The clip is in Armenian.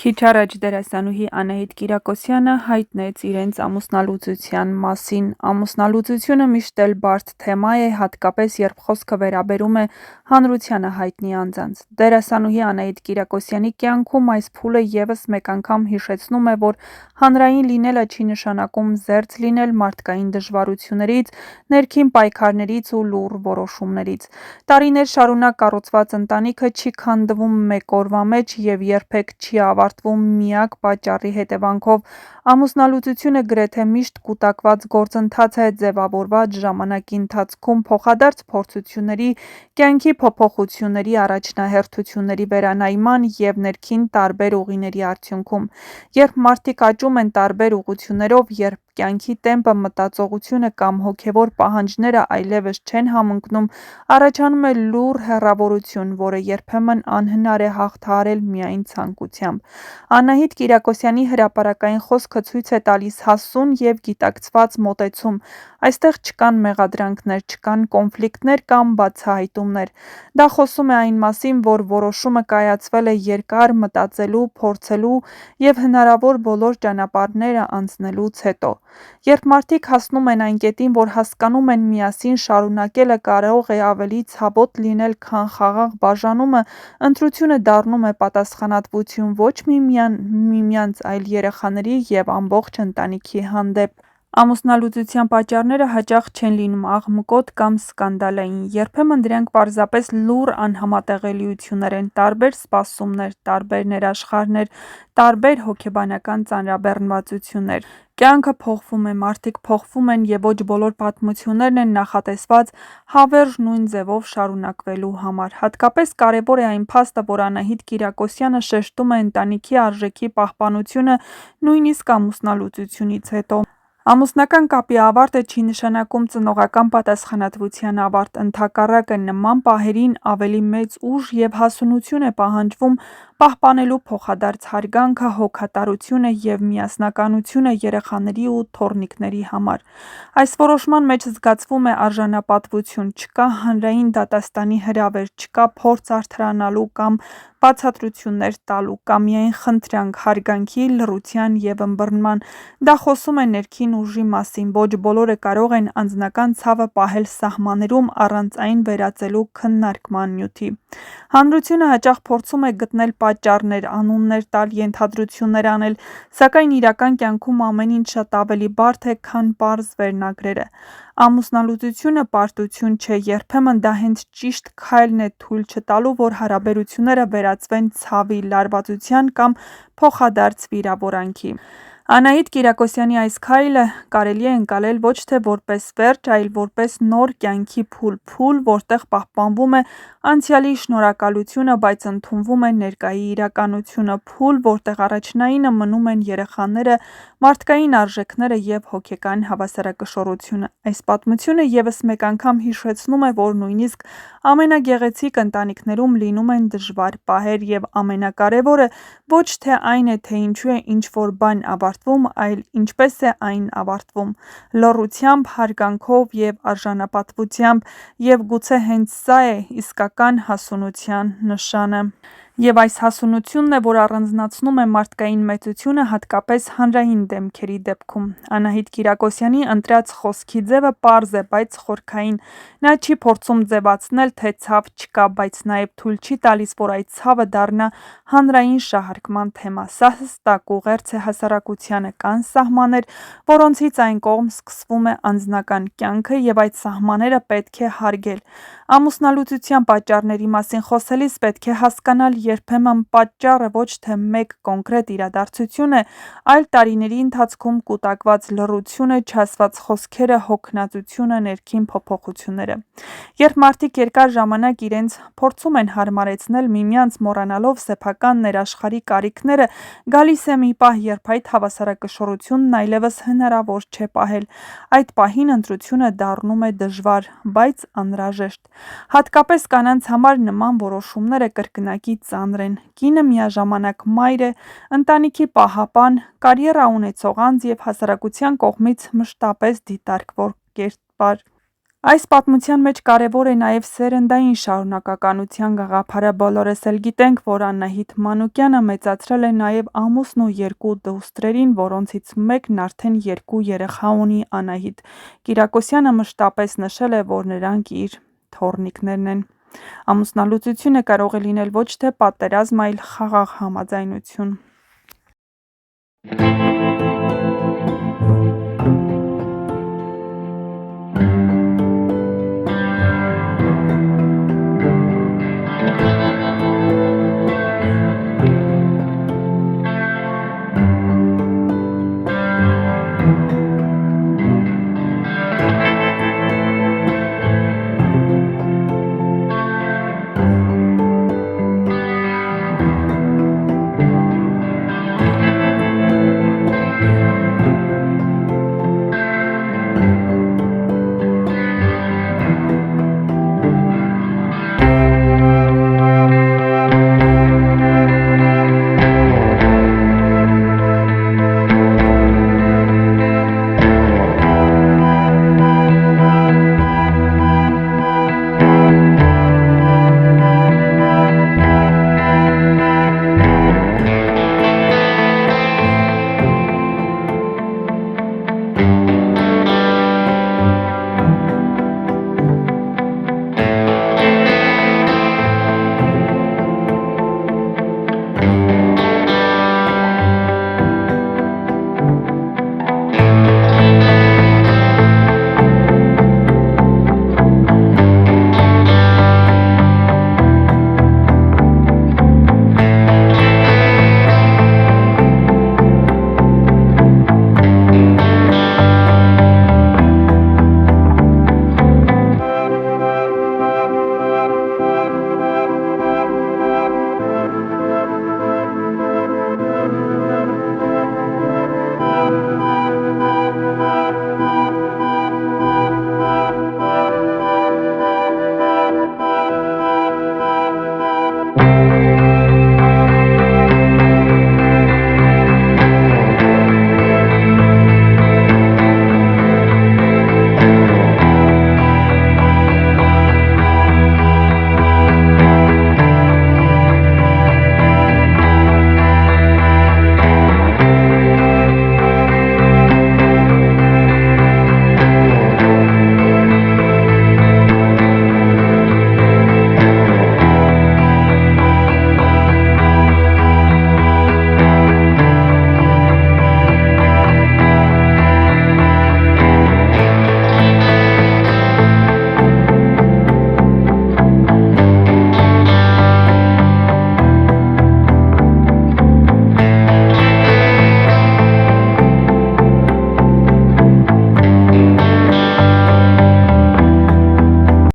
Քիչ առաջ դերասանուհի Անահիտ Կիրակոսյանը հայտնեց իրենց ամուսնալուծության մասին։ Ամուսնալուծությունը միշտ էլ բարդ թեմա է, հատկապես երբ խոսքը վերաբերում է հանրությանը հայտնի անձանց։ Դերասանուհի Անահիտ Կիրակոսյանի կյանքում այս փուլը ևս մեկ անգամ հիշեցնում է, որ հանրային լինելը չի նշանակում զերծ լինել մարդկային դժվարություններից, ներքին պայքարներից ու լուռ որոշումներից։ Տարիներ շարունակ կառուցված ընտանիքը չի քանդվում մեկ օրվա մեջ և երբեք չի ավարտվում միակ պատճառի հետևանքով։ Ամուսնալուծությունը գրեթե միշտ կուտակված գործընթաց է, ձևավորված ժամանակի ընթացքում փոխադարձ փորձությունների, կյանքի փոփոխությունների, առաջնահերթությունների վերանայման և ներքին տարբեր ուղիների արդյունքում։ Երբ մարդիկ աճում են տարբեր ուղղություններով, երբ կյանքի տեմպը, մտածողությունը կամ հոգևոր պահանջները այլևս չեն համընկնում, առաջանում է լուռ հեռավորություն, որը երբեմն անհնար է հաղթահարել միայն ցանկությամբ։ Անահիտ Կիրակոսյանի հրապարակային խոսքը ցույց է տալիս հասուն և գիտակցված մոտեցում։ Այստեղ չկան մեղադրանքներ, չկան կոնֆլիկտներ կամ բացահայտումներ։ Դա խոսում է այն մասին, որ որոշումը կայացվել է երկար մտածելու, փորձելու և հնարավոր բոլոր ճանապարհները անցնելուց հետո։ Երբ մարդիկ հասնում են այն կետին, որ հասկանում են միասին շարունակելը կարող է ավելի ցավոտ լինել, քան խաղաղ բաժանումը, ընտրությունը դառնում է պատասխանատվություն ոչ միմյանց, այլ երեխաների և ամբողջ ընտանիքի հանդեպ։ Ամուսնալուծության պատճառները հաճախ չեն լինում աղմկոտ կամ սկանդալային, երբեմն դրանք պարզապես լուռ անհամատեղելիություններ են, տարբեր սպասումներ, տարբեր ներաշխարհներ, տարբեր հոգեբանական ծանրաբեռնվածություններ։ Կյանքը փոխվում է, մարդիկ փոխվում են և ոչ բոլոր պատմություններն են նախատեսված հավերժ նույն ձևով շարունակվելու համար։ Հատկապես կարևոր է այն փաստը, որ Անահիտ Կիրակոսյանը շեշտում է ընտանիքի արժեքի պահպանությունը նույնիսկ ամուսնալուծությունից հետո։ Ամուսնական կապի ավարտը չի նշանակում ծնողական պատասխանատվության ավարտ, ընդհակառակը, նման պահերին ավելի մեծ ուժ և հասունություն է պահանջվում պահպանելու փոխադարձ հարգանքը, հոգատարությունը և միասնականությունը երեխաների ու թոռնիկների համար։ Այս որոշման մեջ զգացվում է արժանապատվություն, չկա հանրային դատաստանի հրավեր, չկա փորձ արդարանալու կամ բացատրություններ տալու, կա միայն խնդրանք հարգանքի, լռության և ըմբռնման։ Դա խոսում է ներքին ուժի մասին։ Ոչ բոլորը կարող են անձնական ցավը պահել սահմաններում առանց այն վերածելու քննարկման նյութի։ Հանրությունը հաճախ փորձում է գտնել պատճառներ, անուններ տալ, ենթադրություններ անել, սակայն իրական կյանքում ամեն ինչ շատ ավելի բարդ է, քան պարզ վերնագրերը։ Ամուսնալուծությունը պարտություն չէ, երբեմն դա հենց ճիշտ քայլն է թույլ չտալու, որ հարաբերությունները վերածվեն ցավի, լարվածության կամ փոխադարձ վիրավորանքի։ Անահիտ Կիրակոսյանի այս քայլը կարելի է ընկալել ոչ թե որպես վերջ, այլ որպես նոր կյանքի փուլ, որտեղ պահպանվում է անցյալի շնորհակալությունը, բայց ընդունվում է ներկայի իրականությունը, փուլ, որտեղ առաջնայինը մնում են երեխաները, մարդկային արժեքները և հոգեկան հավասարակշռությունը։ Այս պատմությունը ևս մեկ անգամ հիշեցնում է, որ նույնիսկ ամենագեղեցիկ ընտանիքներում լինում են դժվար պահեր, և ամենակարևորը ոչ թե այն է, թե ինչու է ինչ-որ բան ավարտվում, այլ ինչպես է այն ավարտվում՝ լռությամբ, հարգանքով և արժանապատվությամբ, և գուցե հենց սա է իսկական հասունության նշանը։ Եվ այս հասունությունն է, որ առանձնացնում է մարդկային մեծությունը, հատկապես հանրային դեմքերի դեպքում։ Անահիտ Կիրակոսյանի ընտրած խոսքի ձևը պարզ է, բայց խորքային։ Նա չի փորձում ձևացնել, թե ցավ չկա, բայց նաև թույլ չի տալիս, որ այդ ցավը դառնա հանրային շահարկման թեմա։ Սա հստակ ուղերձ է հասարակությանը. կան սահմաններ, որոնցից այն կողմ սկսվում է անձնական կյանքը, և այդ սահմանները պետք է հարգել։ Ամուսնալուծության պատճառների մասին խոսելիս պետք է հասկանալ երբեմն պատճառը ոչ թե մեկ կոնկրետ իրադարձություն է, այլ տարիների ընթացքում կուտակված լռությունը, չասված խոսքերը, հոգնածությունը, ներքին փոփոխությունները։ Երբ մարդիկ երկար ժամանակ իրենց փորձում են հարմարեցնել միմյանց, մոռանալով սեփական ներաշխարհի կարիքները, գալիս է մի պահ, երբ այդ հավասարակշռությունն այլևս հնարավոր չէ պահել։ Այդ պահին ընտրությունը դառնում է դժվար, բայց անհրաժեշտ։ Հատկապես կանանց համար նման որոշումները կրկնակի ծանր են։ Կինը միաժամանակ մայր է, ընտանիքի պահապան, կարիերա ունեցող անձ և հասարակության կողմից մշտապես դիտարկվող կերպար։ Այս պատմության մեջ կարևոր է նաև սերնդային շարունակականության գաղափարը: Բոլորս էլ գիտենք, որ Անահիտ Մանուկյանը մեծացրել է նաև ամուսնու 2 դուստրերին, որոնցից մեկն արդեն 2 երեխա ունի: Անահիտ Կիրակոսյանը մշտապես նշել է, որ նրանք իր թոռնիկներն են: Ամուսնալուծությունը կարող է լինել ոչ թե պատերազմ, այլ խաղաղ համաձայնություն: